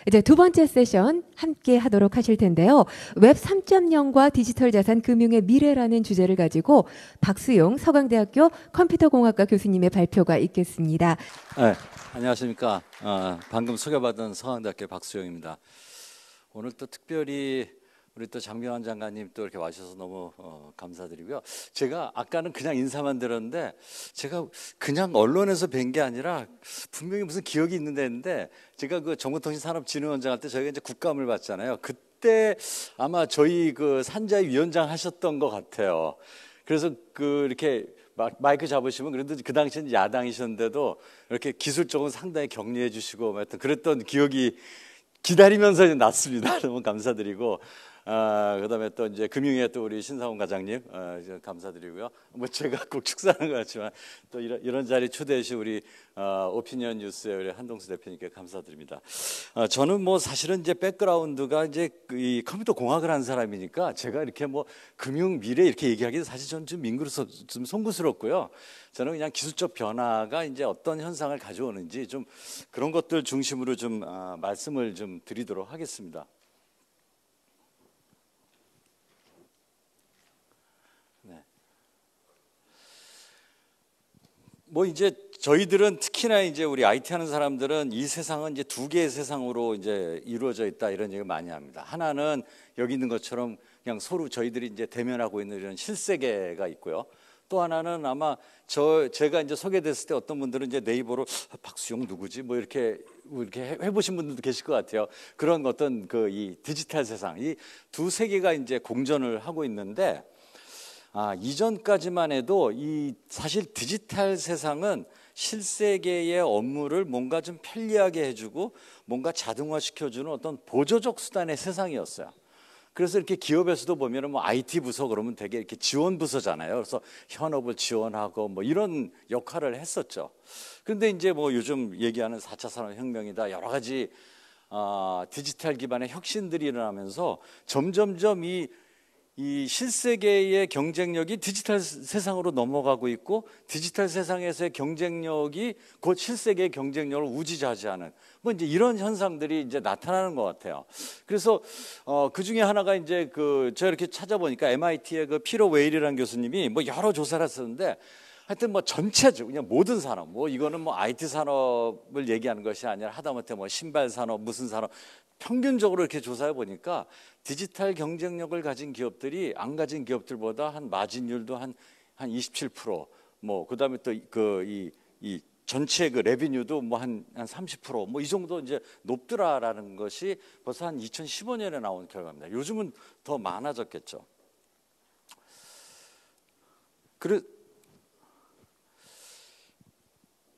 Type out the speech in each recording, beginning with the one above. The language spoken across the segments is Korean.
이제 두 번째 세션 함께 하도록 하실 텐데요. 웹 3.0과 디지털 자산 금융의 미래라는 주제를 가지고 박수용 서강대학교 컴퓨터공학과 교수님의 발표가 있겠습니다. 네, 안녕하십니까. 방금 소개받은 서강대학교 박수용입니다. 오늘 또 특별히 우리 또 장명환 장관님 또 이렇게 와주셔서 너무 감사드리고요. 제가 아까는 그냥 인사만 드렸는데 제가 그냥 언론에서 뵌 게 아니라 분명히 무슨 기억이 있는데 했는데 제가 그 정보통신산업진흥원장 할 때 저희가 이제 국감을 받잖아요. 그때 아마 저희 그 산자위 위원장 하셨던 것 같아요. 그래서 그 이렇게 마이크 잡으시면 그래도 그 당시엔 야당이셨는데도 이렇게 기술적으로 상당히 격려해 주시고 하여튼 그랬던 기억이 기다리면서 이제 났습니다. 너무 감사드리고 그다음에 또 이제 금융회 또 우리 신상훈 과장님 감사드리고요. 뭐 제가 꼭 축사하는 것 같지만 또 이런 자리 초대해 주신 우리 오피니언 뉴스의 우리 한동수 대표님께 감사드립니다. 저는 뭐 사실은 이제 백그라운드가 이제 이 컴퓨터 공학을 한 사람이니까 제가 이렇게 뭐 금융 미래 이렇게 얘기하기도 사실 저는 좀 좀 송구스럽고요. 저는 그냥 기술적 변화가 이제 어떤 현상을 가져오는지 좀 그런 것들 중심으로 좀 말씀을 좀 드리도록 하겠습니다. 뭐 이제 저희들은 특히나 이제 우리 IT 하는 사람들은 이 세상은 이제 두 개의 세상으로 이제 이루어져 있다 이런 얘기를 많이 합니다. 하나는 여기 있는 것처럼 그냥 서로 저희들이 이제 대면하고 있는 이런 실세계가 있고요. 또 하나는 아마 제가 이제 소개됐을 때 어떤 분들은 이제 네이버로 박수용 누구지 뭐 이렇게 해보신 분들도 계실 것 같아요. 그런 어떤 그 이 디지털 세상 이 두 세계가 이제 공존을 하고 있는데. 이전까지만 해도 이 사실 디지털 세상은 실세계의 업무를 뭔가 좀 편리하게 해주고 뭔가 자동화시켜주는 어떤 보조적 수단의 세상이었어요. 그래서 이렇게 기업에서도 보면은 뭐 IT 부서 그러면 되게 이렇게 지원 부서잖아요. 그래서 현업을 지원하고 뭐 이런 역할을 했었죠. 그런데 이제 뭐 요즘 얘기하는 4차 산업혁명이다 여러 가지 디지털 기반의 혁신들이 일어나면서 점점점 이 실세계의 경쟁력이 디지털 세상으로 넘어가고 있고 디지털 세상에서의 경쟁력이 곧 실세계의 경쟁력을 우지좌지하는 뭐 이제 이런 현상들이 이제 나타나는 것 같아요. 그래서 그 중에 하나가 이제 제가 이렇게 찾아보니까 MIT의 그 피터 웨일이라는 교수님이 뭐 여러 조사를 했었는데 하여튼 뭐 전체적으로 그냥 모든 산업 뭐 이거는 뭐 IT 산업을 얘기하는 것이 아니라 하다못해 뭐 신발 산업 무슨 산업 평균적으로 이렇게 조사해 보니까 디지털 경쟁력을 가진 기업들이 안 가진 기업들보다 한 마진율도 한 27%뭐 그다음에 또 이 전체 그 레비뉴도 뭐 한 30%뭐 이 정도 이제 높더라라는 것이 벌써 한 2015년에 나온 결과입니다. 요즘은 더 많아졌겠죠.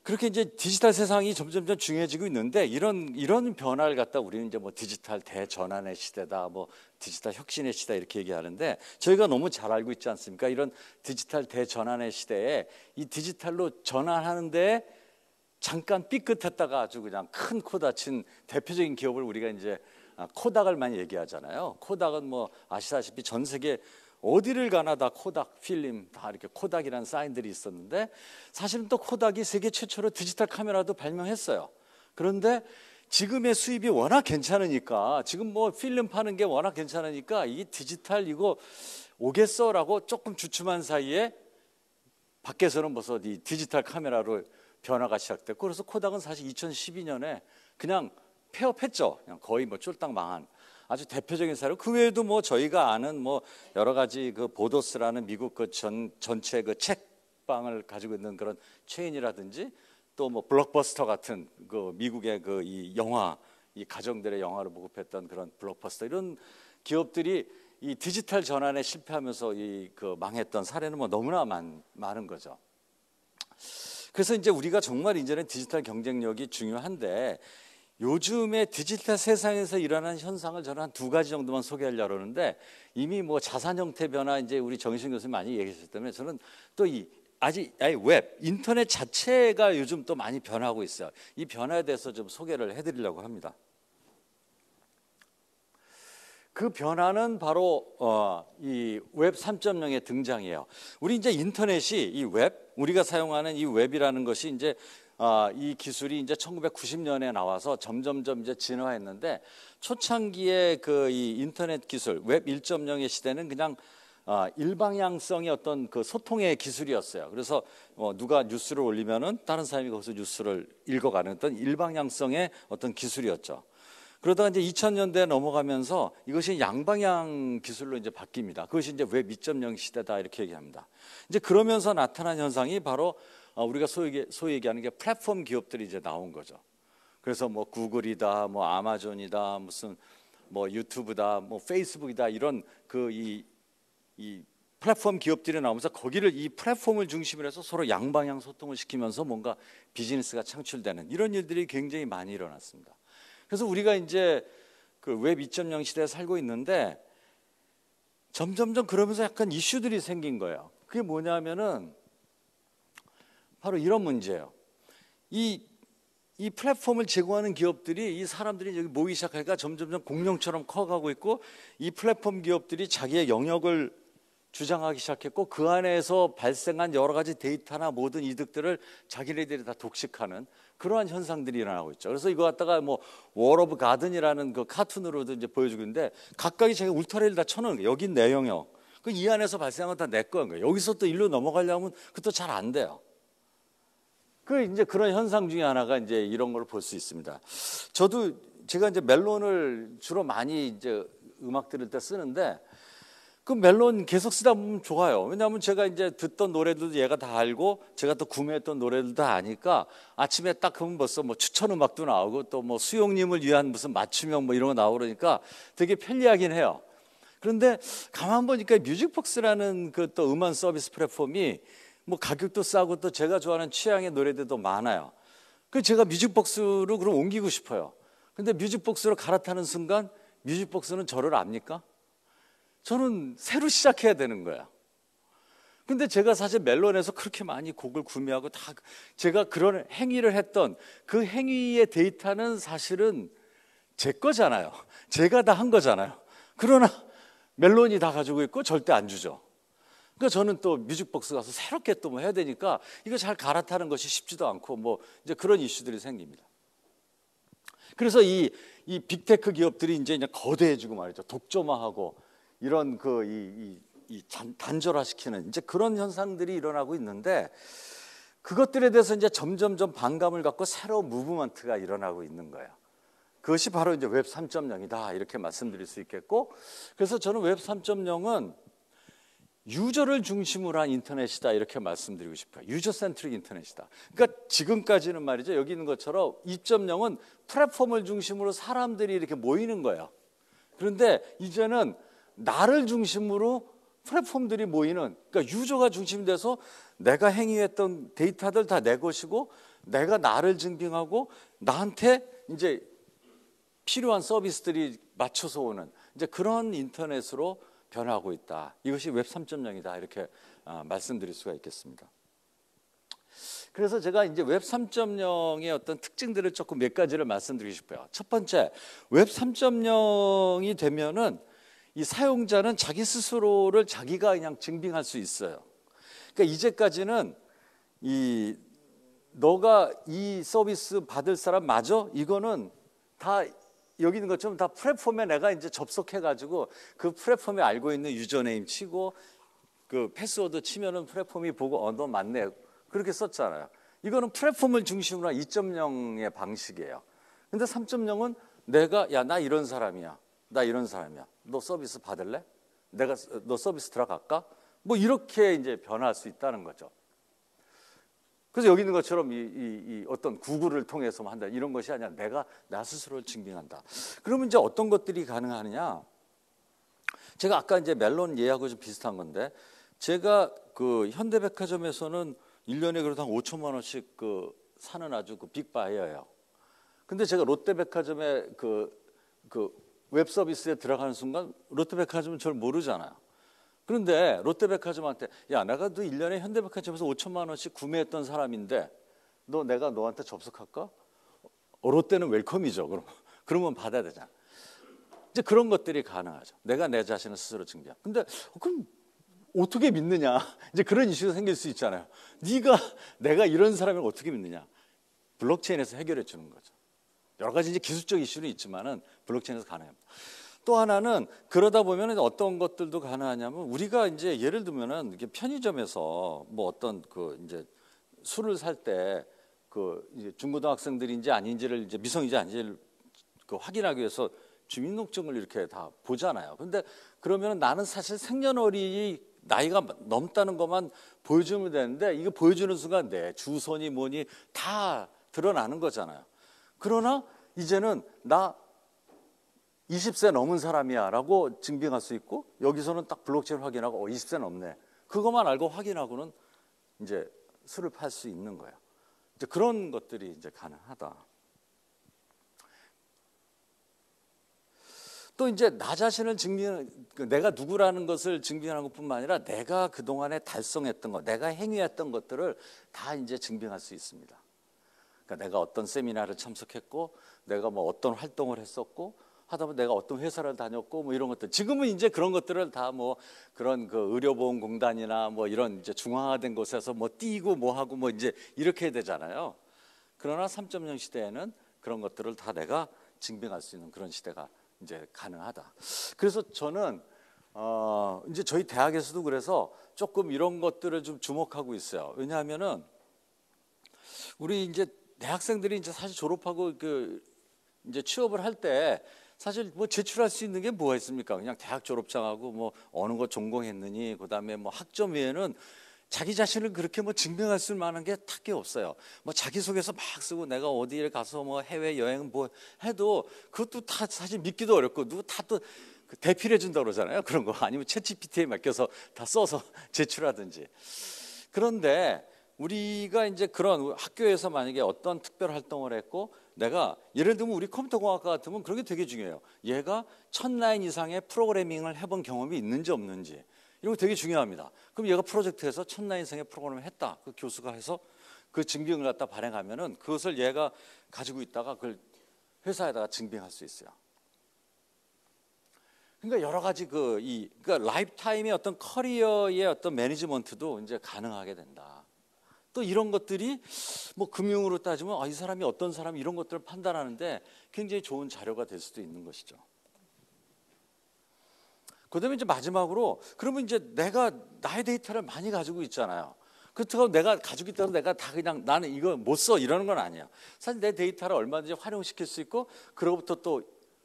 그렇게 이제 디지털 세상이 점점점 중요해지고 있는데 이런 변화를 갖다 우리는 이제 뭐 디지털 대전환의 시대다, 뭐 디지털 혁신의 시대 이렇게 얘기하는데 저희가 너무 잘 알고 있지 않습니까? 이런 디지털 대전환의 시대에 이 디지털로 전환하는데 잠깐 삐끗했다가 아주 그냥 큰 코 다친 대표적인 기업을 우리가 이제 코닥을 많이 얘기하잖아요. 코닥은 뭐 아시다시피 전 세계 어디를 가나 다 코닥 필름 다 이렇게 코닥이라는 사인들이 있었는데 사실은 또 코닥이 세계 최초로 디지털 카메라도 발명했어요. 그런데 지금의 수입이 워낙 괜찮으니까 지금 뭐 필름 파는 게 워낙 괜찮으니까 이 디지털 이거 오겠어라고 조금 주춤한 사이에 밖에서는 벌써 이 디지털 카메라로 변화가 시작됐고 그래서 코닥은 사실 2012년에 그냥 폐업했죠. 그냥 거의 뭐 쫄딱 망한 아주 대표적인 사례. 그 외에도 뭐 저희가 아는 뭐 여러 가지 그 보도스라는 미국 그 전체 그 책방을 가지고 있는 그런 체인이라든지 또 뭐 블록버스터 같은 그 미국의 그 이 영화 이 가정들의 영화를 보급했던 그런 블록버스터 이런 기업들이 이 디지털 전환에 실패하면서 이 그 망했던 사례는 뭐 너무나 많은 거죠. 그래서 이제 우리가 정말 이제는 디지털 경쟁력이 중요한데 요즘의 디지털 세상에서 일어나는 현상을 저는 한 두 가지 정도만 소개하려고 하는데 이미 뭐 자산 형태 변화 이제 우리 정신 교수님 많이 얘기하셨기 때문에 저는 또 웹, 인터넷 자체가 요즘 또 많이 변하고 있어요. 이 변화에 대해서 좀 소개를 해드리려고 합니다. 그 변화는 바로 이 웹 3.0의 등장이에요. 우리 이제 인터넷이 이 웹, 우리가 사용하는 이 웹이라는 것이 이제 이 기술이 이제 1990년에 나와서 점점점 이제 진화했는데 초창기의 그 이 인터넷 기술 웹 1.0의 시대는 그냥 일방향성의 어떤 그 소통의 기술이었어요. 그래서 누가 뉴스를 올리면은 다른 사람이 거기서 뉴스를 읽어가는 어떤 일방향성의 어떤 기술이었죠. 그러다가 이제 2000년대에 넘어가면서 이것이 양방향 기술로 이제 바뀝니다. 그것이 이제 웹 2.0 시대다 이렇게 얘기합니다. 이제 그러면서 나타난 현상이 바로 우리가 소위 얘기하는 게 플랫폼 기업들이 이제 나온 거죠. 그래서 뭐 구글이다, 뭐 아마존이다, 무슨 뭐 유튜브다, 뭐 페이스북이다 이런 그 이 플랫폼 기업들이 나오면서 거기를 이 플랫폼을 중심으로 해서 서로 양방향 소통을 시키면서 뭔가 비즈니스가 창출되는 이런 일들이 굉장히 많이 일어났습니다. 그래서 우리가 이제 그 웹 2.0 시대에 살고 있는데 점점점 그러면서 약간 이슈들이 생긴 거예요. 그게 뭐냐면은 바로 이런 문제예요. 이 플랫폼을 제공하는 기업들이 이 사람들이 여기 모이기 시작하니까 점점점 공룡처럼 커가고 있고 이 플랫폼 기업들이 자기의 영역을 주장하기 시작했고 그 안에서 발생한 여러 가지 데이터나 모든 이득들을 자기네들이 다 독식하는 그러한 현상들이 일어나고 있죠. 그래서 이거 갖다가 뭐 월 오브 가든이라는 그 카툰으로도 이제 보여주고 있는데 각각이 자기 울타리를 다 쳐놓은 거예요. 여긴 내 영역. 그 이 안에서 발생한 건 다 내 거예요. 여기서 또 일로 넘어가려면 그것도 잘 안 돼요. 그 이제 그런 현상 중에 하나가 이제 이런 걸 볼 수 있습니다. 제가 이제 멜론을 주로 많이 이제 음악 들을 때 쓰는데 그 멜론 계속 쓰다 보면 좋아요. 왜냐하면 제가 이제 듣던 노래들도 얘가 다 알고 제가 또 구매했던 노래들도 다 아니까 아침에 딱 하면 벌써 뭐 추천 음악도 나오고 또 뭐 수용님을 위한 무슨 맞춤형 뭐 이런 거 나오고 그러니까 되게 편리하긴 해요. 그런데 가만 보니까 뮤직복스라는 그 또 음원 서비스 플랫폼이 뭐 가격도 싸고 또 제가 좋아하는 취향의 노래들도 많아요. 그 제가 뮤직복스로 그럼 옮기고 싶어요. 근데 뮤직복스로 갈아타는 순간 뮤직복스는 저를 압니까? 저는 새로 시작해야 되는 거야. 근데 제가 사실 멜론에서 그렇게 많이 곡을 구매하고 다 제가 그런 행위를 했던 그 행위의 데이터는 사실은 제 거잖아요. 제가 다 한 거잖아요. 그러나 멜론이 다 가지고 있고 절대 안 주죠. 그러니까 저는 또 뮤직복스 가서 새롭게 또 뭐 해야 되니까 이거 잘 갈아타는 것이 쉽지도 않고 뭐 이제 그런 이슈들이 생깁니다. 그래서 이 빅테크 기업들이 이제 거대해지고 말이죠. 독점화하고 이런 단절화시키는 이제 그런 현상들이 일어나고 있는데 그것들에 대해서 이제 점점점 반감을 갖고 새로운 무브먼트가 일어나고 있는 거예요. 그것이 바로 이제 웹 3.0이다 이렇게 말씀드릴 수 있겠고 그래서 저는 웹 3.0은 유저를 중심으로 한 인터넷이다 이렇게 말씀드리고 싶어요. 유저 센트릭 인터넷이다. 그러니까 지금까지는 말이죠. 여기 있는 것처럼 2.0은 플랫폼을 중심으로 사람들이 이렇게 모이는 거예요. 그런데 이제는 나를 중심으로 플랫폼들이 모이는 그러니까 유저가 중심이 돼서 내가 행위했던 데이터들 다 내 것이고 내가 나를 증빙하고 나한테 이제 필요한 서비스들이 맞춰서 오는 이제 그런 인터넷으로 변하고 있다. 이것이 웹 3.0이다. 이렇게 말씀드릴 수가 있겠습니다. 그래서 제가 이제 웹 3.0의 어떤 특징들을 조금 몇 가지를 말씀드리고 싶어요. 첫 번째, 웹 3.0이 되면은 이 사용자는 자기 스스로를 자기가 그냥 증빙할 수 있어요. 그러니까 이제까지는 너가 이 서비스 받을 사람 맞아? 이거는 다 여기 있는 것처럼 다 플랫폼에 내가 이제 접속해가지고 그 플랫폼에 알고 있는 유저네임 치고 그 패스워드 치면은 플랫폼이 보고 너 맞네 그렇게 썼잖아요. 이거는 플랫폼을 중심으로 한 2.0의 방식이에요. 근데 3.0은 내가 나 이런 사람이야. 나 이런 사람이야. 너 서비스 받을래? 너 서비스 들어갈까? 뭐 이렇게 이제 변할 수 있다는 거죠. 그래서 여기 있는 것처럼 이 어떤 구글을 통해서 한다 이런 것이 아니라 내가 나 스스로를 증빙한다. 그러면 이제 어떤 것들이 가능하느냐? 제가 아까 이제 멜론 예하고 좀 비슷한 건데 제가 그 현대백화점에서는 1년에 그래도 한 5천만 원씩 사는 아주 빅바이어예요. 근데 제가 롯데백화점에 웹 서비스에 들어가는 순간 롯데백화점은 저를 모르잖아요. 그런데 롯데백화점한테 내가 너 1년에 현대백화점에서 5천만 원씩 구매했던 사람인데 내가 너한테 접속할까? 롯데는 웰컴이죠. 그러면 받아야 되잖아. 이제 그런 것들이 가능하죠. 내가 내 자신을 스스로 증빙. 근데 그럼 어떻게 믿느냐? 이제 그런 이슈가 생길 수 있잖아요. 내가 이런 사람을 어떻게 믿느냐? 블록체인에서 해결해 주는 거죠. 여러 가지 이제 기술적 이슈는 있지만은 블록체인에서 가능합니다. 또 하나는 그러다 보면 어떤 것들도 가능하냐면 우리가 이제 예를 들면은 이렇게 편의점에서 뭐 어떤 그 이제 술을 살 때 그 이제 중고등학생들인지 아닌지를 이제 미성인지 아닌지를 그 확인하기 위해서 주민등록증을 이렇게 다 보잖아요. 근데 그러면 나는 사실 생년월일이 나이가 넘다는 것만 보여주면 되는데 이거 보여주는 순간 내 주소니 뭐니 다 드러나는 거잖아요. 그러나 이제는 나 20세 넘은 사람이야 라고 증빙할 수 있고 여기서는 딱 블록체인 확인하고 20세 넘네. 그것만 알고 확인하고는 이제 술을 팔 수 있는 거예요. 이제 그런 것들이 이제 가능하다. 또 이제 나 자신을 내가 누구라는 것을 증빙하는 것뿐만 아니라 내가 그동안에 달성했던 것, 내가 행위했던 것들을 다 이제 증빙할 수 있습니다. 그러니까 내가 어떤 세미나를 참석했고 내가 뭐 어떤 활동을 했었고 하다 보면 내가 어떤 회사를 다녔고 뭐 이런 것들 지금은 이제 그런 것들을 다 뭐 그런 그 의료보험공단이나 뭐 이런 이제 중앙화된 곳에서 뭐 띄고 뭐 하고 뭐 이제 이렇게 되잖아요. 그러나 3.0 시대에는 그런 것들을 다 내가 증빙할 수 있는 그런 시대가 이제 가능하다. 그래서 저는 이제 저희 대학에서도 그래서 조금 이런 것들을 좀 주목하고 있어요. 왜냐하면은 우리 이제 대학생들이 이제 사실 졸업하고 그 이제 취업을 할 때 사실 뭐 제출할 수 있는 게 뭐가 있습니까? 그냥 대학 졸업장하고 뭐 어느 거 전공했느니 그다음에 뭐 학점 외에는 자기 자신을 그렇게 뭐 증명할 수 만한 게 딱히 없어요. 뭐 자기소개서 막 쓰고 내가 어디에 가서 뭐 해외 여행 뭐 해도 그것도 다 사실 믿기도 어렵고 누구 다 또 대필해 준다고 그러잖아요. 그런 거 아니면 챗GPT에 맡겨서 다 써서 제출하든지. 그런데 우리가 이제 그런 학교에서 만약에 어떤 특별 활동을 했고 내가 예를 들면 우리 컴퓨터공학과 같으면 그런 게 되게 중요해요. 얘가 1000라인 이상의 프로그래밍을 해본 경험이 있는지 없는지 이런 거 되게 중요합니다. 그럼 얘가 프로젝트에서 1000라인 이상의 프로그램을 했다. 그 교수가 해서 그 증빙을 갖다 발행하면은 그것을 얘가 가지고 있다가 그걸 회사에다가 증빙할 수 있어요. 그러니까 여러 가지 그러니까 라이프타임의 어떤 커리어의 어떤 매니지먼트도 이제 가능하게 된다. 또 이런 것들이 뭐 금융으로 따지면 이 사람이 어떤 사람이 이런 것들을 판단하는데 굉장히 좋은 자료가 될 수도 있는 것이죠. 그다음에 이제 마지막으로 그러면 이제 내가 나의 데이터를 많이 가지고 있잖아요. 그렇다고 내가 가지고 있다고 내가 다 그냥 나는 이거 못 써 이러는 건 아니에요. 사실 내 데이터를 얼마든지 활용시킬 수 있고 그로부터 또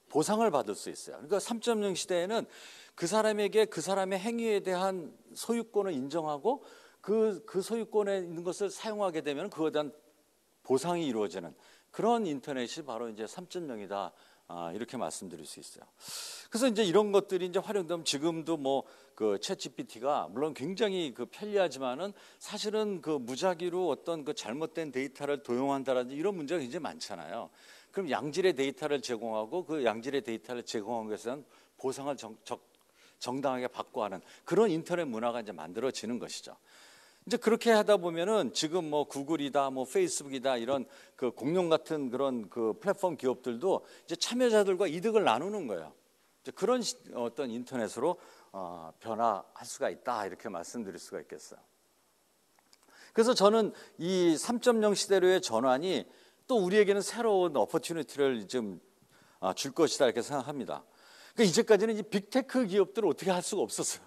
보상을 받을 수 있어요. 그러니까 3.0 시대에는 그 사람에게 그 사람의 행위에 대한 소유권을 인정하고 그 소유권에 있는 것을 사용하게 되면 그거에 대한 보상이 이루어지는 그런 인터넷이 바로 이제 3.0이다. 이렇게 말씀드릴 수 있어요. 그래서 이제 이런 것들이 이제 활용되면 지금도 뭐 그 챗GPT가 물론 굉장히 그 편리하지만은 사실은 그 무작위로 어떤 그 잘못된 데이터를 도용한다라든지 이런 문제가 굉장히 많잖아요. 그럼 양질의 데이터를 제공하고 그 양질의 데이터를 제공한 것에 대한 보상을 정당하게 받고 하는 그런 인터넷 문화가 이제 만들어지는 것이죠. 이제 그렇게 하다 보면은 지금 뭐 구글이다, 뭐 페이스북이다 이런 그 공룡 같은 그런 그 플랫폼 기업들도 이제 참여자들과 이득을 나누는 거예요. 이제 그런 어떤 인터넷으로 변화할 수가 있다 이렇게 말씀드릴 수가 있겠어요. 그래서 저는 이 3.0 시대로의 전환이 또 우리에게는 새로운 어퍼튜니티를 좀 줄 것이다 이렇게 생각합니다. 그러니까 이제까지는 이 빅테크 기업들을 어떻게 할 수가 없었어요.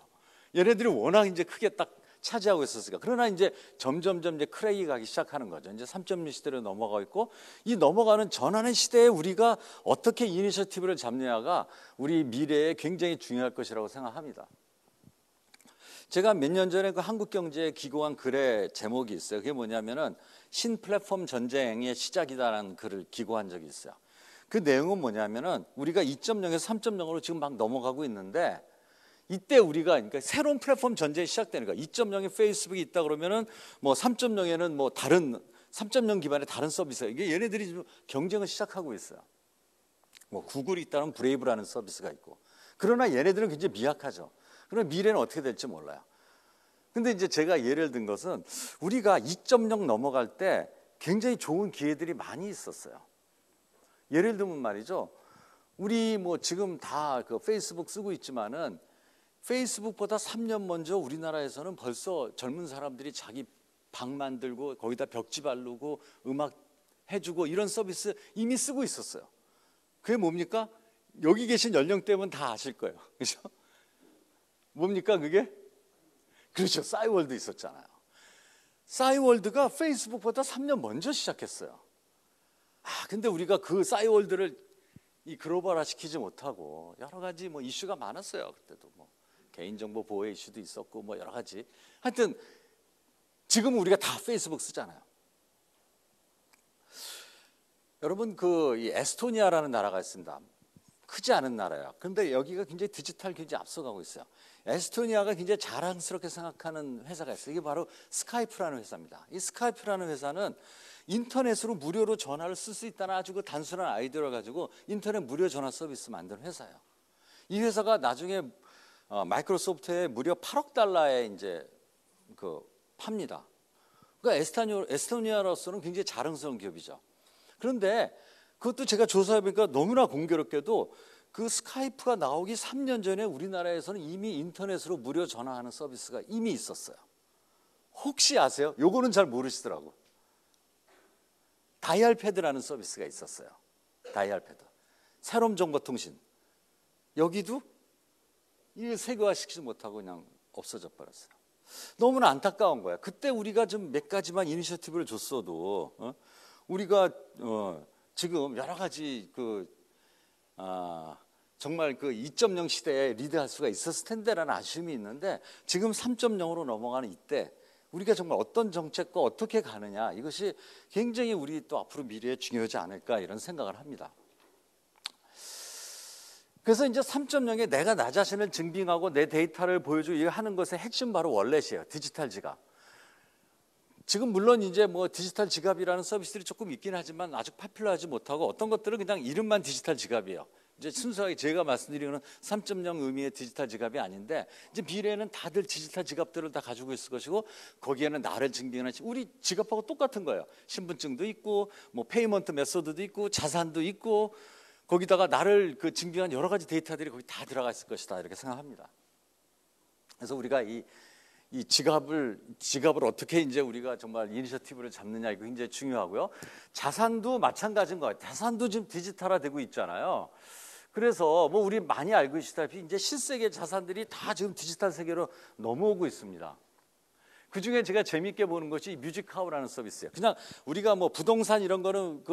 얘네들이 워낙 이제 크게 딱 차지하고 있었으니까. 그러나 이제 점점점 이제 크랙이 가기 시작하는 거죠. 이제 3.0 시대로 넘어가고 있고 이 넘어가는 전환의 시대에 우리가 어떻게 이니셔티브를 잡느냐가 우리 미래에 굉장히 중요할 것이라고 생각합니다. 제가 몇 년 전에 그 한국경제에 기고한 글의 제목이 있어요. 그게 뭐냐면은 신플랫폼 전쟁의 시작이다라는 글을 기고한 적이 있어요. 그 내용은 뭐냐면은 우리가 2.0에서 3.0으로 지금 막 넘어가고 있는데 이때 우리가 그러니까 새로운 플랫폼 전쟁이 시작되는 거야. 2.0에 페이스북이 있다 그러면은 뭐 3.0에는 뭐 다른 3.0 기반의 다른 서비스가 이게 얘네들이 지금 경쟁을 시작하고 있어요. 뭐 구글이 있다면 브레이브라는 서비스가 있고. 그러나 얘네들은 굉장히 미약하죠. 그럼 미래는 어떻게 될지 몰라요. 근데 이제 제가 예를 든 것은 우리가 2.0 넘어갈 때 굉장히 좋은 기회들이 많이 있었어요. 예를 들면 말이죠. 우리 뭐 지금 다 그 페이스북 쓰고 있지만은 페이스북보다 3년 먼저 우리나라에서는 벌써 젊은 사람들이 자기 방 만들고 거기다 벽지 바르고 음악 해주고 이런 서비스 이미 쓰고 있었어요. 그게 뭡니까? 여기 계신 연령대면 다 아실 거예요. 그렇죠? 뭡니까 그게? 그렇죠. 싸이월드 있었잖아요. 싸이월드가 페이스북보다 3년 먼저 시작했어요. 근데 우리가 그 싸이월드를 이 글로벌화 시키지 못하고 여러 가지 뭐 이슈가 많았어요. 그때도 뭐 개인정보 보호 이슈도 있었고 뭐 여러 가지. 하여튼 지금 우리가 다 페이스북 쓰잖아요. 여러분 이 에스토니아라는 나라가 있습니다. 크지 않은 나라야. 그런데 여기가 굉장히 디지털 굉장히 앞서가고 있어요. 에스토니아가 굉장히 자랑스럽게 생각하는 회사가 있어요. 이게 바로 스카이프라는 회사입니다. 이 스카이프라는 회사는 인터넷으로 무료로 전화를 쓸 수 있다는 아주 그 단순한 아이디어를 가지고 인터넷 무료 전화 서비스 만든 회사예요. 이 회사가 나중에 마이크로소프트에 무려 8억 달러에 이제 팝니다. 그러니까 에스토니아로서는 굉장히 자랑스러운 기업이죠. 그런데 그것도 제가 조사해보니까 너무나 공교롭게도 그 스카이프가 나오기 3년 전에 우리나라에서는 이미 인터넷으로 무료 전화하는 서비스가 이미 있었어요. 혹시 아세요? 요거는 잘 모르시더라고. 다이얼패드라는 서비스가 있었어요. 다이얼패드. 새로운 정보통신. 여기도 이 세계화시키지 못하고 그냥 없어져 버렸어요. 너무나 안타까운 거야. 그때 우리가 좀 몇 가지만 이니셔티브를 줬어도 우리가 지금 여러 가지 정말 2.0 시대에 리드할 수가 있었을 텐데라는 아쉬움이 있는데 지금 3.0으로 넘어가는 이때 우리가 정말 어떤 정책과 어떻게 가느냐 이것이 굉장히 우리 또 앞으로 미래에 중요하지 않을까 이런 생각을 합니다. 그래서 이제 3.0에 내가 나 자신을 증빙하고 내 데이터를 보여주고 하는 것의 핵심 바로 월렛이에요. 디지털 지갑. 지금 물론 이제 뭐 디지털 지갑이라는 서비스들이 조금 있긴 하지만 아직 파퓰러하지 못하고 어떤 것들은 그냥 이름만 디지털 지갑이에요. 이제 순수하게 제가 말씀드리는 3.0 의미의 디지털 지갑이 아닌데 이제 미래에는 다들 디지털 지갑들을 다 가지고 있을 것이고 거기에는 나를 증빙하는 우리 지갑하고 똑같은 거예요. 신분증도 있고 뭐 페이먼트 메소드도 있고 자산도 있고 거기다가 나를 증빙한 여러 가지 데이터들이 거기 다 들어가 있을 것이다 이렇게 생각합니다. 그래서 우리가 이 지갑을 어떻게 이제 우리가 정말 이니셔티브를 잡느냐 이거 굉장히 중요하고요. 자산도 마찬가지인 것 같아요. 자산도 지금 디지털화되고 있잖아요. 그래서 뭐 우리 많이 알고 계시다시피 이제 실세계 자산들이 다 지금 디지털 세계로 넘어오고 있습니다. 그 중에 제가 재미있게 보는 것이 뮤직하우라는 서비스예요. 그냥 우리가 뭐 부동산 이런 거는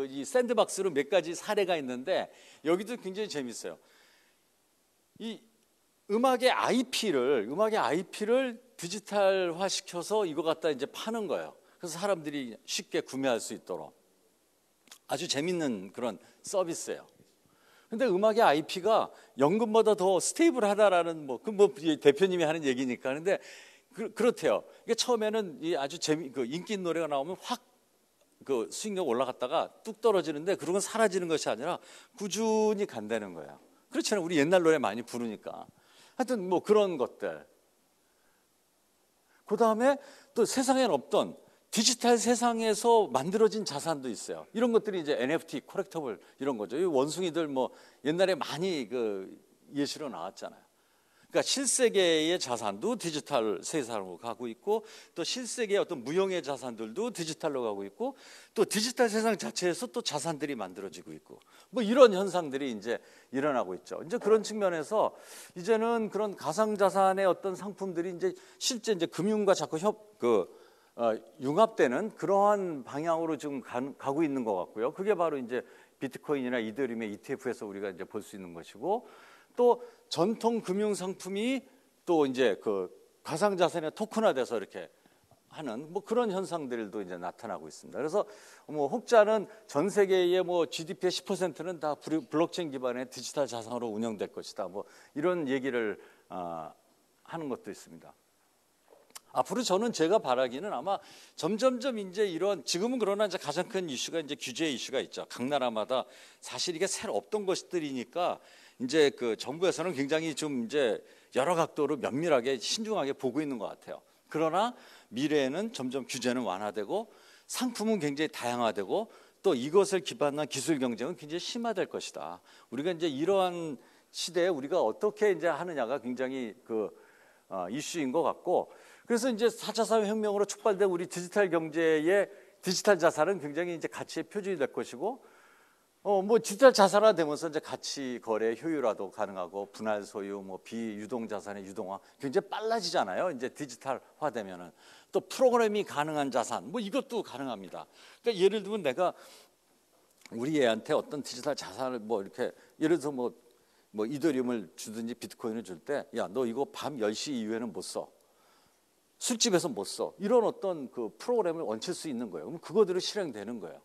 이 샌드박스로 몇 가지 사례가 있는데 여기도 굉장히 재미있어요. 이 음악의 IP를 디지털화 시켜서 이거 갖다 이제 파는 거예요. 그래서 사람들이 쉽게 구매할 수 있도록 아주 재밌는 그런 서비스예요. 근데 음악의 IP가 연금보다 더 스테이블하다라는 대표님이 하는 얘기니까. 근데 그렇대요. 이게 처음에는 아주 인기 노래가 나오면 확 수익력 올라갔다가 뚝 떨어지는데 그런 건 사라지는 것이 아니라 꾸준히 간다는 거예요. 그렇잖아요. 우리 옛날 노래 많이 부르니까. 하여튼 뭐 그런 것들. 그 다음에 또 세상에는 없던 디지털 세상에서 만들어진 자산도 있어요. 이런 것들이 이제 NFT, 콜렉터블 이런 거죠. 이 원숭이들 뭐 옛날에 많이 예시로 나왔잖아요. 그러니까 실세계의 자산도 디지털 세상으로 가고 있고 또 실세계의 어떤 무형의 자산들도 디지털로 가고 있고 또 디지털 세상 자체에서 또 자산들이 만들어지고 있고 뭐 이런 현상들이 이제 일어나고 있죠. 이제 그런 측면에서 이제는 그런 가상 자산의 어떤 상품들이 이제 실제 이제 금융과 자꾸 융합되는 그러한 방향으로 지금 가고 있는 것 같고요. 그게 바로 이제 비트코인이나 이더리움의 ETF에서 우리가 이제 볼 수 있는 것이고 또 전통 금융 상품이 또 이제 가상 자산의 토큰화돼서 이렇게 하는 뭐 그런 현상들도 이제 나타나고 있습니다. 그래서 뭐 혹자는 전 세계의 뭐 GDP의 10%는 다 블록체인 기반의 디지털 자산으로 운영될 것이다. 뭐 이런 얘기를 하는 것도 있습니다. 앞으로 저는 제가 바라기는 아마 점점점 이제 이런 지금은 그러나 이제 가장 큰 이슈가 이제 규제 이슈가 있죠. 각 나라마다 사실 이게 새로 없던 것들이니까 이제 정부에서는 굉장히 좀 이제 여러 각도로 면밀하게 신중하게 보고 있는 것 같아요. 그러나 미래에는 점점 규제는 완화되고 상품은 굉장히 다양화되고 또 이것을 기반한 기술 경쟁은 굉장히 심화될 것이다. 우리가 이제 이러한 시대에 우리가 어떻게 이제 하느냐가 굉장히 이슈인 것 같고 그래서 이제 4차 사회혁명으로 촉발된 우리 디지털 경제의 디지털 자산은 굉장히 이제 가치의 표준이 될 것이고, 뭐 디지털 자산화 되면서 이제 가치 거래 효율화도 가능하고 분할 소유, 뭐 비유동 자산의 유동화 굉장히 빨라지잖아요. 이제 디지털화 되면은 또 프로그래밍이 가능한 자산, 뭐 이것도 가능합니다. 그러니까 예를 들면 내가 우리 애한테 어떤 디지털 자산을 뭐 이렇게 예를 들어서 뭐 이더리움을 주든지 비트코인을 줄 때, 야, 너 이거 밤 10시 이후에는 못 써. 술집에서 못 써. 이런 어떤 그 프로그램을 얹힐 수 있는 거예요. 그럼 그거대로 실행되는 거예요.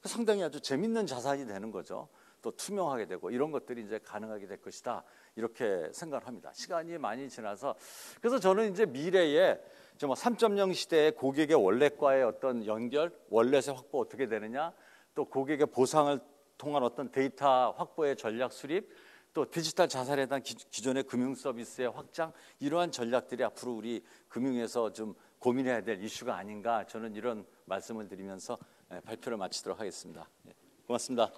상당히 아주 재밌는 자산이 되는 거죠. 또 투명하게 되고 이런 것들이 이제 가능하게 될 것이다. 이렇게 생각을 합니다. 시간이 많이 지나서 그래서 저는 이제 미래에 3.0 시대의 고객의 원let과의 어떤 연결, 원let의 확보 어떻게 되느냐, 또 고객의 보상을 통한 어떤 데이터 확보의 전략 수립, 또 디지털 자산에 대한 기존의 금융 서비스의 확장, 이러한 전략들이 앞으로 우리 금융에서 좀 고민해야 될 이슈가 아닌가, 저는 이런 말씀을 드리면서 발표를 마치도록 하겠습니다. 고맙습니다.